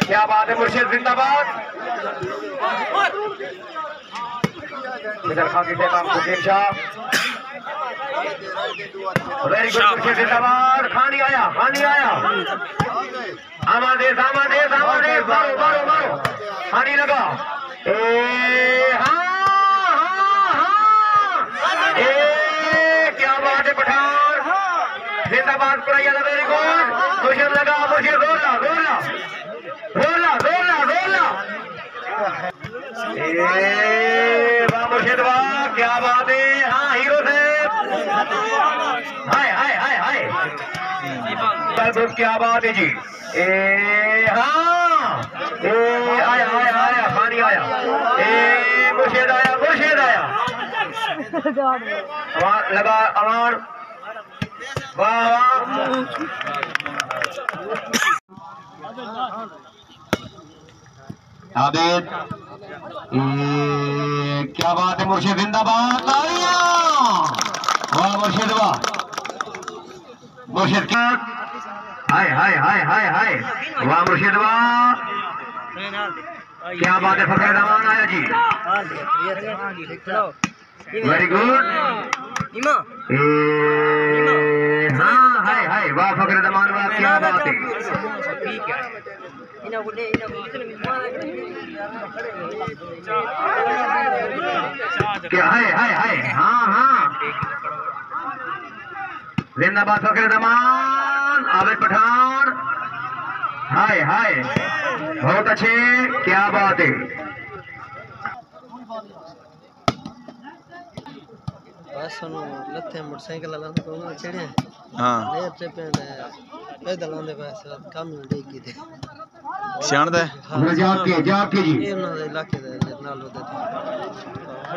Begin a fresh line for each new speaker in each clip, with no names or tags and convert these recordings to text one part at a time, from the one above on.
क्या बात है मुर्शिद जिंदाबाद। इधर खाकी से काम कुछ शाह वेरी गुड मुर्शिद जिंदाबाद। खानी आया आमादेश मारो खानी लगा क्या बात है पठान जिंदाबाद कुरैया वेरी गुड मुर्शिद लगा मुर्शिद रोला वाह मुर्शिद वाह क्या बात है। हाँ हीरो से हाय क्या बात है जी। आया पानी आया मुर्शिद आया लगा अमान वाह आबिद क्या बात है मुर्शिद जिंदाबाद। वाह मुर्शिद वाह मुर्शिद हाय वाह मुर्शिद वाह क्या बात है। फखर रहमान आया जी वेरी गुड। हाँ हाय वाह फखर रहमान वाह क्या बात है। क्या है हाँ जिंदाबाद फखर रहमान आबिद पठान हाय बहुत अच्छे क्या बात है।
मोटरसाइकिल चढ़े पैदल आंदे पैसे काम डेगी थे
सियाणदा है जाके जी
इलाके दे नाल होते थे।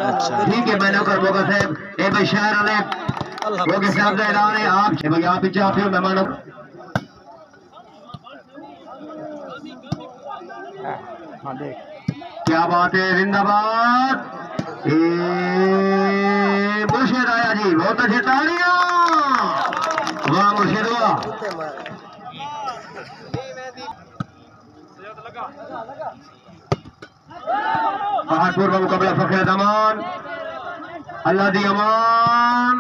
अच्छा ठीक है मैंने कर बोगा साहब ए भाई शहर वाले वो के साहब का ऐलान है आप भाई आप पीछे आप मेहमानों हां देख क्या बात है जिंदाबाद। मुर्शिद आया जी बहुत अच्छी तालियां वाह मुर्शिद वाह। पहाड़पुर का मुकाबला फखर रहमान अल्लाह दी अमान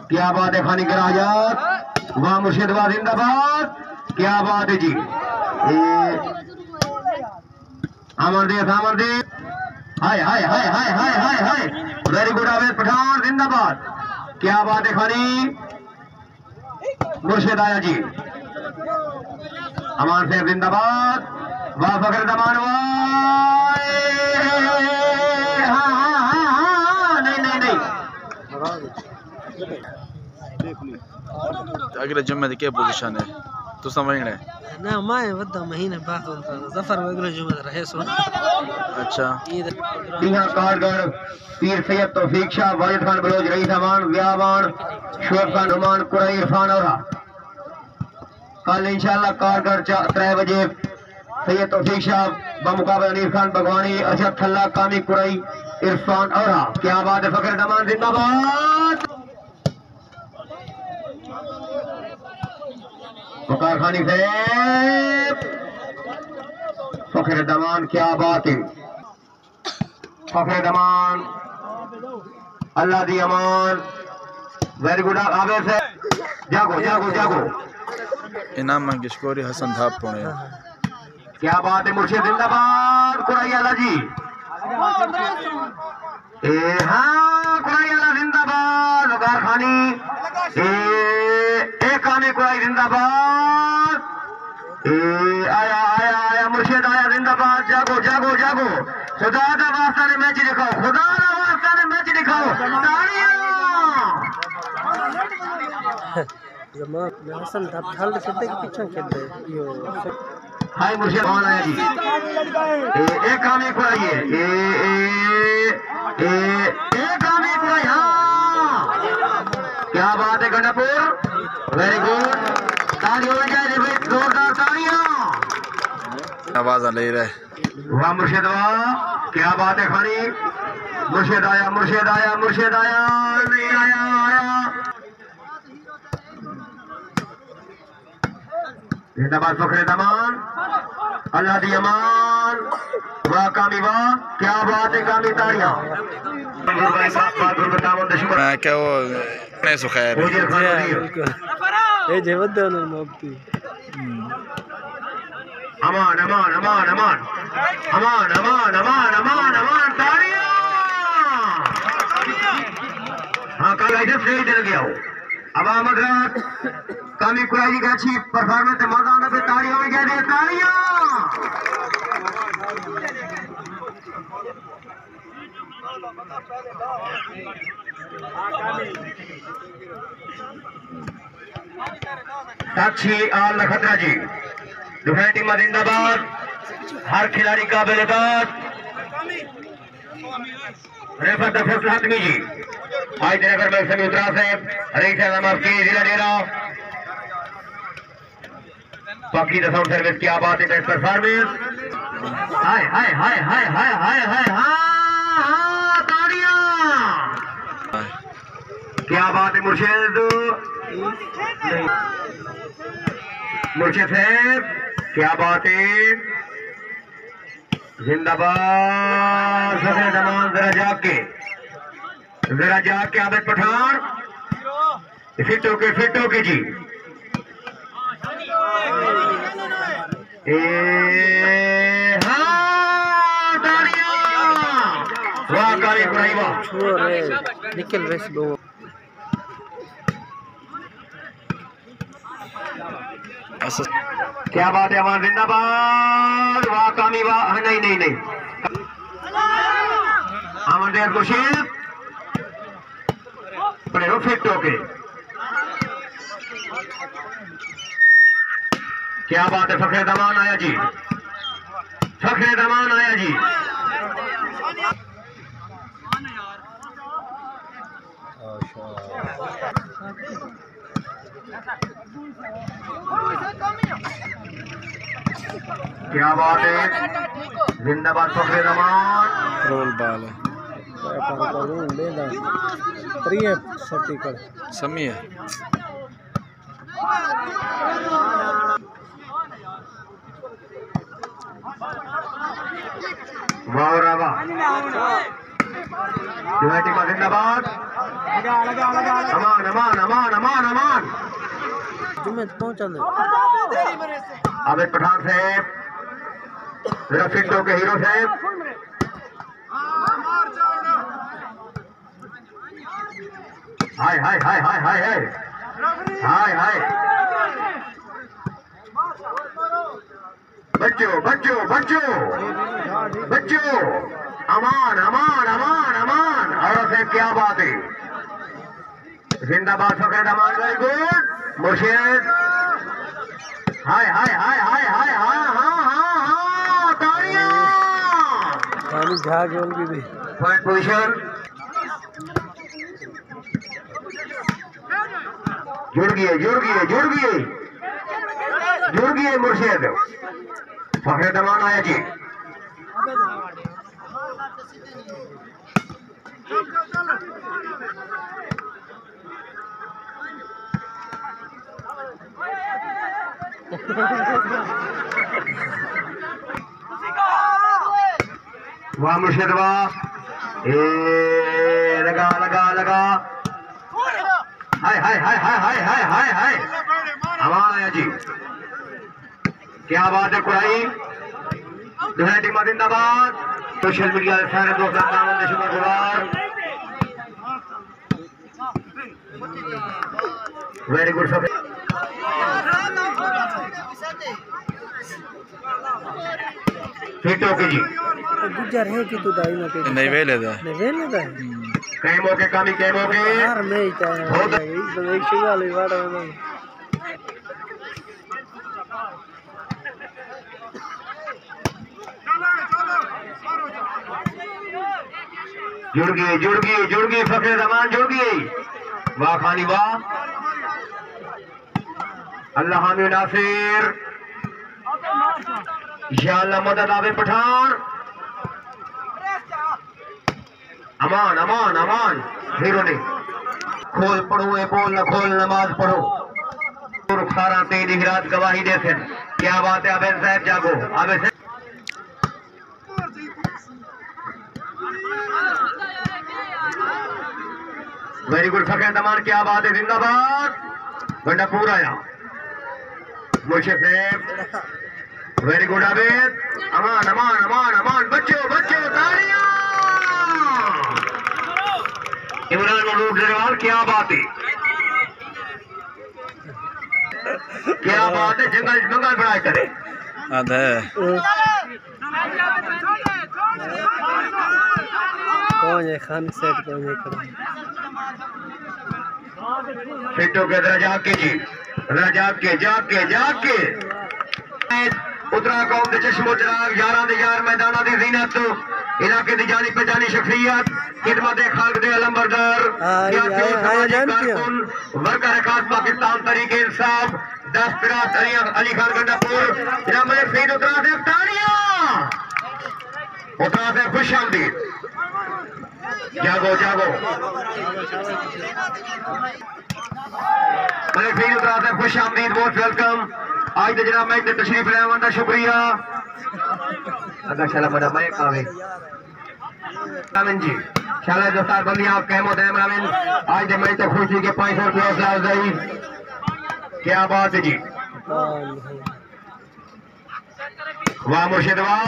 क्या बात है। खानी कराजात वाह मुर्शिद वाह जिंदाबाद क्या बात है जी। Amardeep hi very good Abid Pathan जिंदाबाद क्या बात है। खानी मुर्शिद आया जी अमान साहब जिंदाबाद वाह फखर रहमान नहीं
अगले जुम्मे की क्या पोजीशन है तू समझना है
ना मैं वद्दा महीने बाद जफर अगले जुम्मे रहे सो।
अच्छा
यहाँ कारगर पीर सैयद तौफीक शाह वाजिद खान बलोच रईस अमान व्यावान शोएब खान रहमान कुरई इरफान और कल इंशाल्लाह कारगर 3 बजे सैयद तौफीक शाह बमुकाबला अनीर खान भगवानी अशरफ थल्ला कामी कुरई इरफान और क्या बात है। फखर रहमान जिंदाबाद वकार खानी से फखर रहमान क्या बात है। फखर रहमान अल्लाह दी अमान वेरी गुड आबिद से जागो
इनाम मंगेशकोरी हसन धाप पुणे
क्या बात है। मुर्शिद जिंदाबाद कुरैया आला जी कुरैया आला जिंदाबाद वकार खानी खानी कुरई जिंदाबाद आया मुर्शिद आया जिंदाबाद जागो खुदा का वास्ता ने मैच दिखाओ तालियां
हसन धाप ढाल खेलते के पीछे खेलते यो
हाय मुर्शिद कौन आया जी एक काम एक कुराइए एक काम एक कुराई। हाँ क्या बात है गंडापुर वेरी गुड तालियां हो जाए भाई जोरदार तालियां
आवाज ले रहे
वाह मुर्शिद वाह क्या बात है। खानी मुर्शिद आया नहीं जिंदाबाद फखरे दमान, अल्लाह दी अमान। वाह कामी वाह, क्या बात है कामी, तालियां।
मैं क्या वो नहीं सुखाया
ये जेवत दे उन्होंने मोबती
अमान अमान अमान अमान अमान अमान अमान अमान अमान, तालियां। हाँ कल ऐसे फ्री चल गया हो। अब आमदरात कामी कुराई का अच्छी परफॉर्मेंस मजा आना पे तालियां में क्या दे, तालियां। साक्षी आल नखत्रा जी, दुनिया टीम जिंदाबाद, हर खिलाड़ी का बेलदाद। रेफर दफर हातमी जी, आज नगर में समी उतरा से रईस की जिला डेरा बाकी साउंड सर्विस की बात है, बेस्ट परफॉर्मेंस। हाय हाय हाय हाय हाय हाय हाय, हाँ तालियां। क्या बात है मुर्शिद, मुर्शिद साहब, क्या बात है। जिंदाबाद फखरे दमान, जरा जाके आबिद पठान, फिट होके जी। हाँ तालियां। वाह काली कुराई वाह,
निकल रेस दो
क्या बात है अमान, जिंदाबाद। वाह कामी वाह, नहीं नहीं नहीं, अमन देर खुर्शीद पड़े फिट होके। क्या बात है, फखरे दमान आया जी, फखरे दमान आया जी। क्या बात है, जिंदाबाद फखरे दमान।
रोल बाल है समी है।
वाह वाह, यूनाइटेड का जिंदाबाद। अमान अमान अमान अमान अमान,
जुम्मे पहुंचा दे
आबिद पठान साहब, जरा फिट होके हीरो साहब। हाय हाय हाय हाय हाय हाय हाय हाय, बच्चों बच्चों बच्चों बच्चों, अमान अमान अमान अमान। और साहब क्या बात है, जिंदाबाद फखरे दमान, वेरी गुड मुर्शिद। हाय हाय हाय हाय हाय, हाँ हाँ हाँ हाँ, तालियां।
पानी झाग बोल भी
पॉइंट पोजीशन, जुड़ गए मुर्शिद। फखरे दमान आया जी, वाह मुर्शिद वाह, लगा लगा लगा, हाय हाय हाय हाय हाय हाय हाय हाय, अमान आया जी। क्या बात है कुराई, दुनिया टीम जिंदाबाद। सोशल मीडिया सारे दोस्तों शुक्रगुजार, वेरी गुड। फिट होके जी,
गुजर है कि तू दाई ना पे
नहीं वे लेदा
कई मौके कामी, कई मौके
यार मैं ही चाहे एकदम एक शुगर ले वाड़ा ना।
जुड़ गई फखरे दमान, जुड़ गई। वाह खानी वाह, अल्लाह हामी नासिर, या अल्लाह मदद आवे पठान। अमान अमान अमान, हीरो ने खोल पढ़ो, ये बोल न खोल, नमाज पढ़ो। खारा तेज हिरात गवाही दे थे। क्या बात है आबिद साहब, जागो आबिद साहब। वेरी गुड फकीर तमान, क्या बात है, जिंदाबाद। बंडा पूरा आया मुर्शिद साहब, वेरी गुड आबिद। अमान अमान अमान अमान, बच्चों बच्चों तालियां। इमरान मलूक जरवाल, क्या बात है, क्या बात है, जंगल जंगल बनाए करे
आधा है।
कौन है खान सेट, कौन है खड़ा
फिटो के जरा जाके जी, जरा जाके जाके जाके उतरा कौम दे चश्मो चिराग, यारां दे यार, मैदाना दी जीनत, इलाके दी जानी पहचानी शख्सियत, खिदमत खाल्क दे अलंबरदार, वर्कर खास पाकिस्तान तरीके इंसाफ, 10 फिरास अली खान गंडापुर, जनाब मलिक सईद उतरा से तालियां, उतरा से खुश आमदीद। जागो जागो मलिक सईद उतरा से खुश आमदीद, मोस्ट वेलकम। आज दे जनाब मैच में तशरीफ ले आने का शुक्रिया। अगर शाला बड़ा मैं कावे रामिन जी, शाला दोस्तार बंदियां आप कहमो दे रामिन, आज दे मैच तो खुशी के 500 रुपये हौसला अफजाई, क्या बात है जी, वाह मुर्शिद वाह।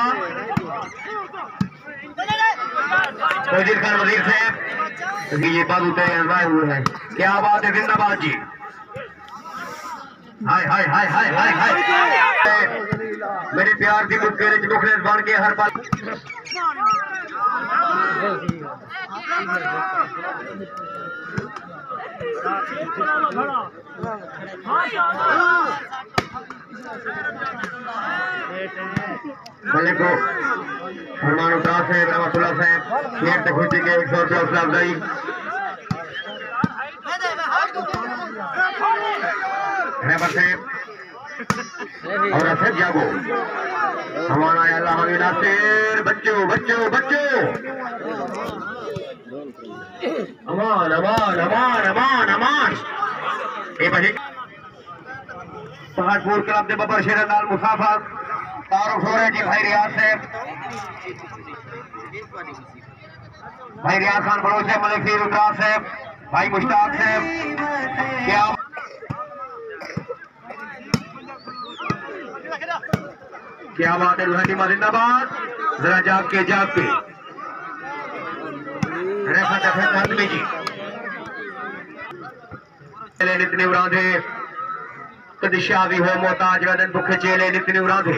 वजीर खान वजीर साहब, ये बात उतरे अजवाए हुए हैं, क्या बात है, जिंदाबाद जी। हाय हाय हाय हाय हाय हाय, मेरे प्यार की मुखलेस बन के हर पल मलिक को फरमान उदास है रहमतुल्लाह साहब, शेर से खुशी के 100 रुपये हौसला अफजाई। रहमत साहब और असद जागो, हमारा अल्लाह हमें नासिर, बच्चों बच्चों बच्चों, अमान अमान अमान अमान अमान। ए भाई पहाड़पुर क्लब दे बबर शेर लाल मुसाफर तारुफ हो रहे जी, भाई रियाज साहब, भाई रियाज खान बलोच साहब, मलिक सईद उतरा साहब, भाई मुश्ताक साहब, क्या बात है, लुहानी मा जिंदाबाद। जरा जाग के में जी नितने उरांधे, कदी शादी हो मोहताज वंदन भुखे चेले नितने उरांधे,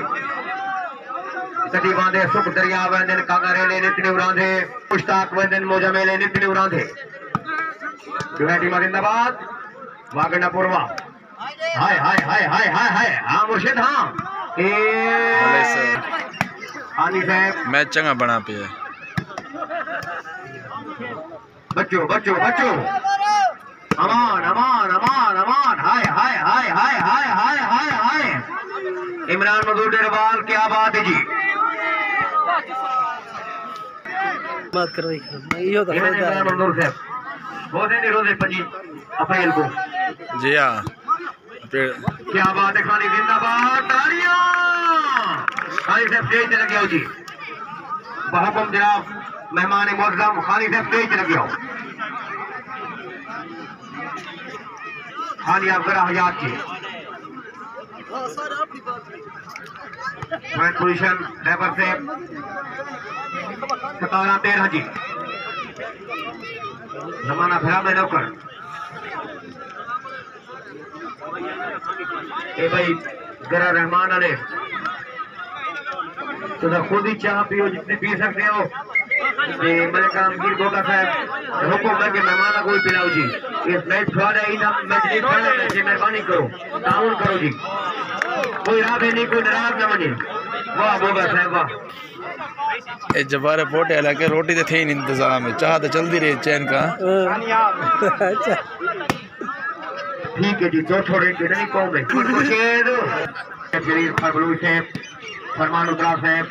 कदी बांधे सुख दरिया वंदन कांगारेले नितने उरांधे, मुश्ताक वंदन मोजा मेले नितने उरांधे, लुहानी मा जिंदाबाद। वागना पूर्वा, हाय हाय हाय हाय हाय हाय, हाँ मुर्शिद हाँ, आनी साहब
मैच चंगा बना पे है।
बच्चों बच्चों बच्चों, अमान अमान अमान अमान, हाय हाय हाय हाय हाय हाय हाय हाय। इमरान मजूर डेरवाल, क्या बात है जी,
बात कर रही है तो
इमरान मजूर साहब, बहुत है रोजे 25 अप्रैल को,
जी हाँ,
क्या बात है, खाली जिंदाबाद, तालियां। खाली साहब स्टेज पे लगे हो जी, बहुकुम जनाब मेहमान मुअज़्ज़म, खाली साहब स्टेज पे लगे हो, खाली आप जरा हयात की पोजीशन ड्राइवर से 17-13 जी, जमाना फिरा में नौकर। ए भाई जरा रहमान वाले तो खुद ही चाह पियो जितनी पी सकते हो। मलिक आलमगीर गोगा साहब हुक्म है कि मेहमान को पिलाओ जी, इस मैच स्वाद है ना, मैच नहीं खेलना है, मेहरबानी करो ताउन करो जी, कोई राबे नहीं, कोई नाराज न बने। वाह गोगा साहब वाह।
ए जबारे पोटे हालांकि रोटी तो थे नहीं इंतजाम है, चाह तो चलती रही चैन का।
ठीक है जी, दो छोड़े के नहीं कौन है जलील फरबलू साहब, फरमान उतरा साहब,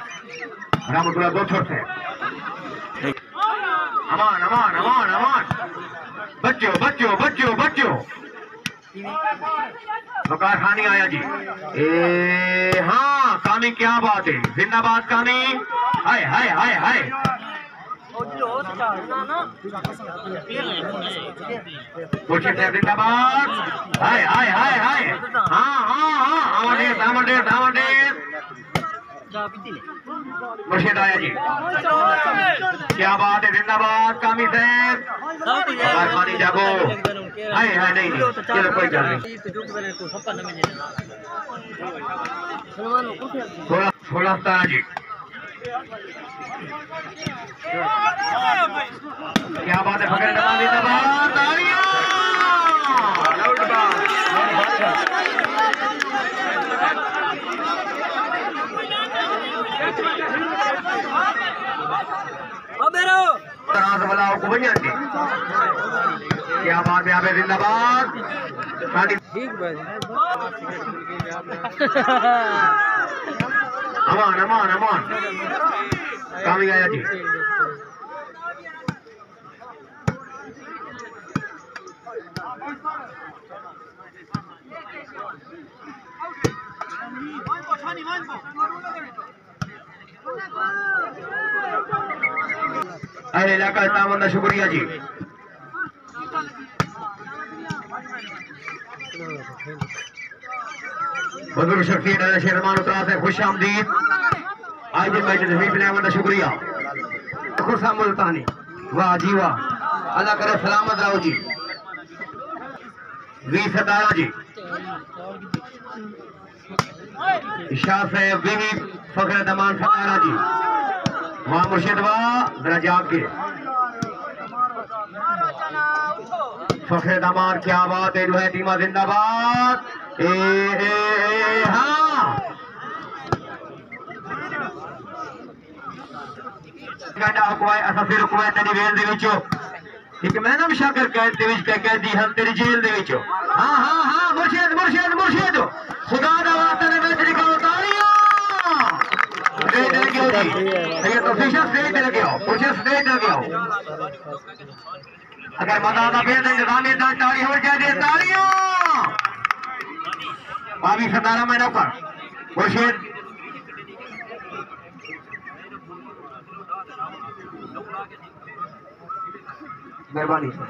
रहमतुल्लाह दो छोड़ साहब, अमान अमान अमान अमान, बच्चों बच्चों बच्चों बच्चों, वकार खानी आया जी। हाँ कामी क्या बात है, जिंदाबाद कामी। हाय हाय हाय हाय मुर्शिद साहब जिंदाबाद। हाय हाय हाय हाय हाँ हाँ हाँ आमरदेव मुर्शिद आया जी। क्या बात है, जिंदाबाद कामी साहब। वकार खानी जागो। हाय हाय नहीं चलो कोई बात नहीं। 16-17 जी। क्या बात है, फकर दमा जिंदाबाद। तालियां। क्या बात है, आबे जिंदाबाद। अमान अमान अमान कामी आया जी। अरे इलाका तामंदा शुक्रिया जी। बुजुर्ग शख्सियत शेरमान उतरा से खुश आमदीद। आज के मैच तशरीफ ले आने शुक्रिया। खुशा मुल्तानी वाह जी वाह, अल्लाह करे सलामत रहो जी। 20-17 जी। शाह साहब बीवी फखर दमान 17 जी। वहाँ मुर्शिद वाह जरा जाग के फखर दमान। क्या बात है, जो है टीमा जिंदाबाद। हाँ एक मैं ना शाकर कैद कैदी हम तेरी जेल दे विचो। हाँ हाँ हाँ मुर्शिद मुर्शिद मुर्शिद खुदा दा वास्ते ने मैच निकालो। तालियां। स्टेज लगे हो जी, ये तो फिशर स्टेज लगे हो, मुर्शिद स्टेज लगे हो। अगर मजा आता फिर इंतजामी ताली हो जाए। तालियां। बाबी 17 महीनों पर मुर्शिद मेहरबानी सर।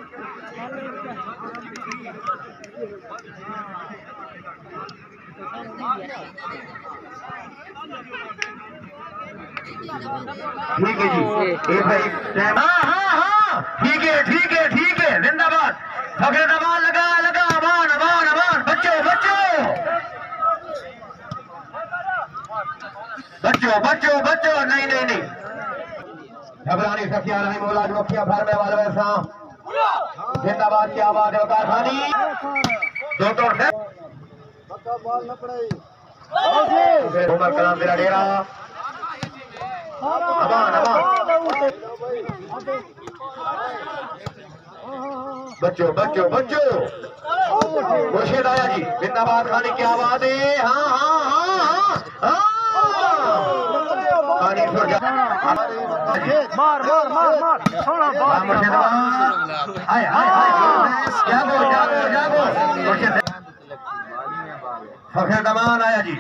ठीक है जी। भाई हाँ हाँ हाँ ठीक है जिंदाबाद। फखर दमान लगा लगा अमान अमान अमान। बच्चों बच्चों बच्चों बच्चों बच्चों नहीं नहीं नहीं घबरानी सखिया रही मौला मुखिया फार्मे वाले वैसा जिंदाबाद। क्या बात है, वकार खानी दो तोड़ से उमर कलाम तेरा डेरा। अमान अमान बच्चों बच्चों बच्चों मुर्शिद आया जी। जिंदाबाद खानी। क्या बात है, हाँ हाँ हाँ हाँ खानी मार मार मार मार मुर्शिद। हाय हाय हाय जागो जागो जागो मुर्शिद। फखर दमान आया जी।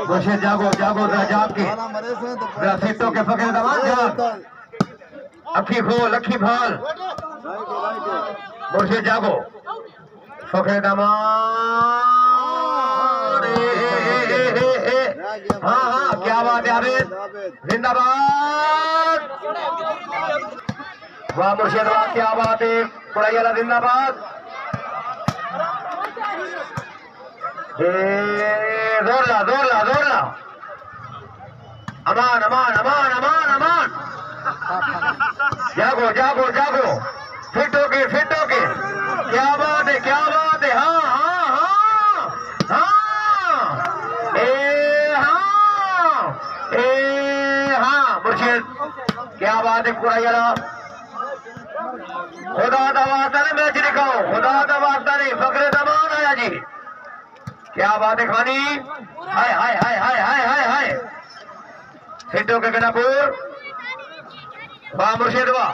मुर्शिद जागो जागो जरा जाग के जरा सीटों के फखर दमान जाग। अखी खोल अखी भाल मुर्शिद जागो। फखर दमान। हाँ हाँ क्या बात है, आबिद जिंदाबाद। वाह मुर्शिद वाह, क्या बात है, कुराई वाला जिंदाबाद। जोर ला जोर ला जोर ला। अमान अमान अमान अमान अमान जागो जागो जागो फिट होके क्या बात है हाँ हाँ हाँ हाँ मुर्शिद क्या बात है। कुराइला खुदा दा वास्ता ने मैच दिखाओ, खुदा दा वास्ता नहीं। फखरे दमान आया जी। क्या बात है खानी। हाय हाय हाय हाय हाय हाय हाय फिटो के गनापुर वाह मुर्शिद वाह।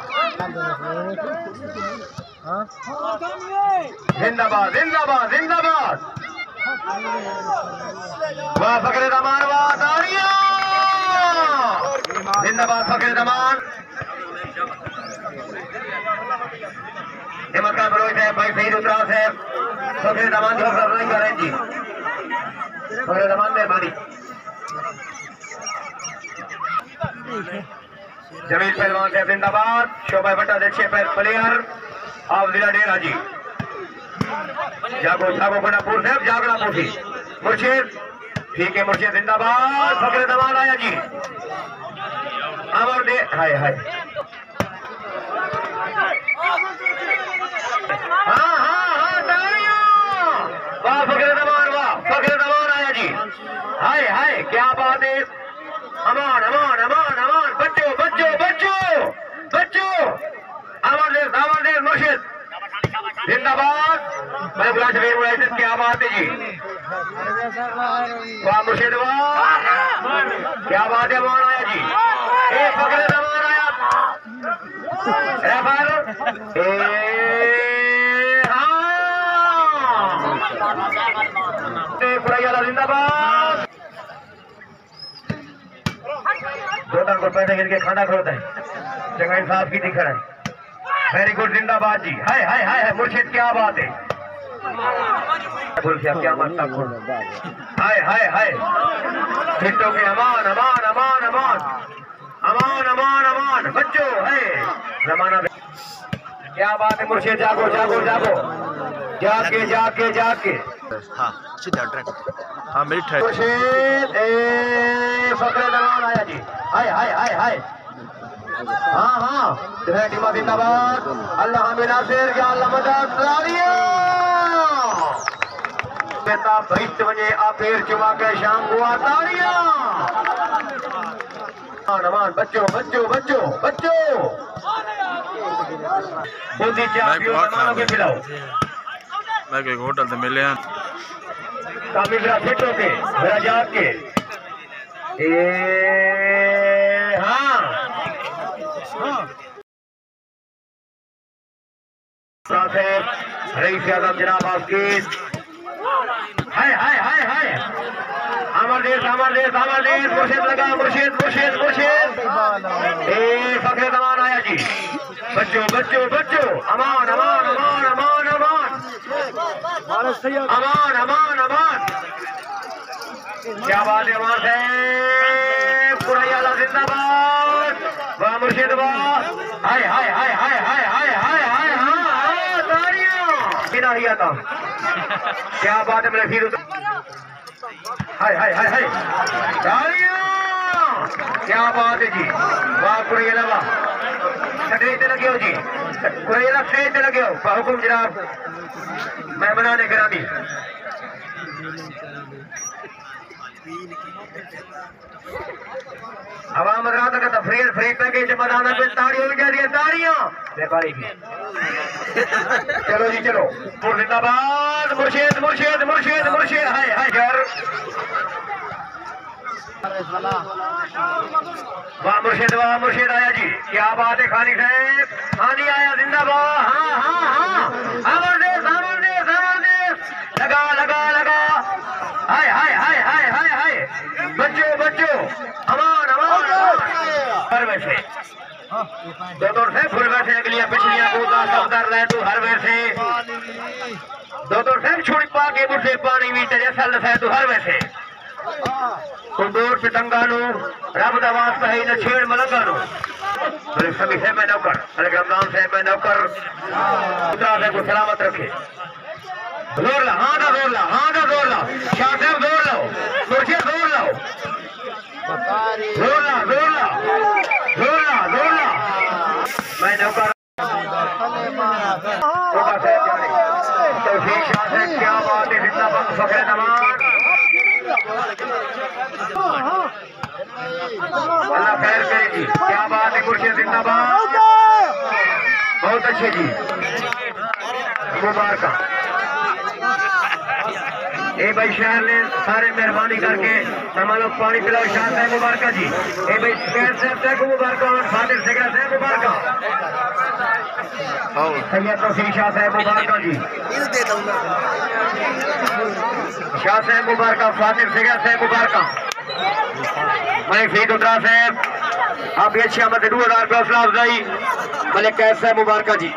जिंदाबाद जिंदाबाद जिंदाबाद। वाह फखरे दमान, वाह तालियां। जिंदाबाद फखरे दमान। हिम्मत का बलोच है भाई शहीद उतरास है फखरे दमान की हौसला अफजाई करें जी। फखरे दमान मेहरबानी। जमील पहलवान साहब जिंदाबाद। शोभा भट्टा अच्छे प्लेयर ऑफ जिला डेरा जी। जागो जागो गणापुर साहब जागना पोसी मुर्शिद ठीक है मुर्शिद जिंदाबाद। फखरे दमान आया जी। अमर दे हाय हाय हाँ हाँ हाँ तालियां। वाह फखरे दमान, वाह फखरे दमान आया जी। हाय हाय क्या बात है। अमान अमान अमान अमान बच्चों बच्चों बच्चों बच्चों। अमर देव मुर्शिद जिंदाबाद। मैं बुला शबीर क्या बात है जी। वाह मुर्शिद वाह क्या बात है। मान आया जी। एक फखरे दमान आया रेफर हाँ जिंदाबाद। दो टन को पैसे गिर के खाना खोता है जगह इंसाफ की दिखा है। वेरी गुड जिंदाबाद जी। हाय हाय हाय हाय मुर्शिद क्या बात है। क्या मसला खोल हाय हाय हाय हिंदों के अमान अमान अमान अमान अमान अमान अमान बच्चों है जमाना। क्या बात है मुर्शिद जागो जागो जागो जाके जाके जाके।
हाँ सीधा ट्रैक। हाँ मेरी ठहर
मुर्शिद फखरे दमान आया जी। हाय हाय हाय हाय हाँ हाँ टीमा जिंदाबाद। अल्लाह नासिर या अल्लाह मदद तालियां। बेटा भैस्त वने आ पैर चुमा के शाम हुआ तालियां। नमान बच्चों बच्चों बच्चों बच्चों बूंदी चाय पियो मेहमानों के खिलाओ।
मैं कोई होटल से मिले हैं
कामिल फिटो के मेरा जाग के हाँ रईस आजम जनाब आपकी हाय हाय हाय हाय अमरदेश अमरदेश अमरदेश मुर्शिद लगा मुर्शिद मुर्शिद मुर्शिद। फखरे दमान आया जी। बच्चों बच्चों बच्चों अमान अमान अमान अमान अमान अमान अमान अमान। क्या बात है अमान साहब कुरैयाला जिंदाबाद। वाह मुर्शिद वाह हाय हाय हाय हाय हाय हाय हाय हाय हाँ हाँ तालियां। बिना ही आता क्या बात है मेरे फिर हाय हाय हाय हाय तालियां। क्या बात है जी। वाह कुरैयाला वाह स्टेज पे लगे हो जी। कुरैयाला स्टेज पे लगे हो हुकुम जनाब मेहमानाने गिरामी। आवाम रात का तफरीर फ्रीक पे के जमाना पे ताड़ियों भी कह दिया ताड़ियां व्यापारी की। चलो जी चलो जिंदाबाद मुर्शिद मुर्शिद मुर्शिद मुर्शिद हाय हाय घर वाह मुर्शिद आया जी। क्या बात है खानी साहब खानी आया जिंदाबाद। हाँ हाँ हाँ अमरदेश अमरदेश अमरदेश लगा लगा लगा हाय हाय हाय हाय हाय हाय बच्चों बच्चों अमान अमान हर वैसे दो से फुल वैसे अगलियां पिछलियां को कर ले तू हर वैसे दो से छुड़ी पा के मुझे पानी भी तेरे सल है तू हर वैसे कुंदूर पिटंगा नु रब दा वास्ता है न छेड़ मलंगा नु मेरे सभी से मैं नौकर अलग रमजान से मैं नौकर उतरा से को सलामत रखे। जोर ला हाँ का जोर ला हाँ का जोर ला शाह साहब जोर लो मुर्शिद जोर लो जोर ला जोर ला जोर ला जोर ला मैं नौकर तौफीक शाह साहब क्या बात है जिंदाबाद फखरे दमान। अल्लाह खैर करेगी। क्या बात है मुर्शिद जिंदाबाद बहुत अच्छे जी मुबारक। ए भाई शहर ने सारे मेहरबानी करके हमारे लोग पानी पिलाओ शाह साहब मुबारक जी। ए भाई शहर साहब को मुबारक और फादिल सेगरा साहब मुबारक। सैयद तौफीक शाह साहब मुबारक जी, शाह साहब मुबारक, फातिर फिगर साहब मुबारक, मलिक फरीद उतरा साहब आप ये अच्छी आमद 2000 रुपये हौसला अफजाई, मलिक कैद साहब मुबारक जी।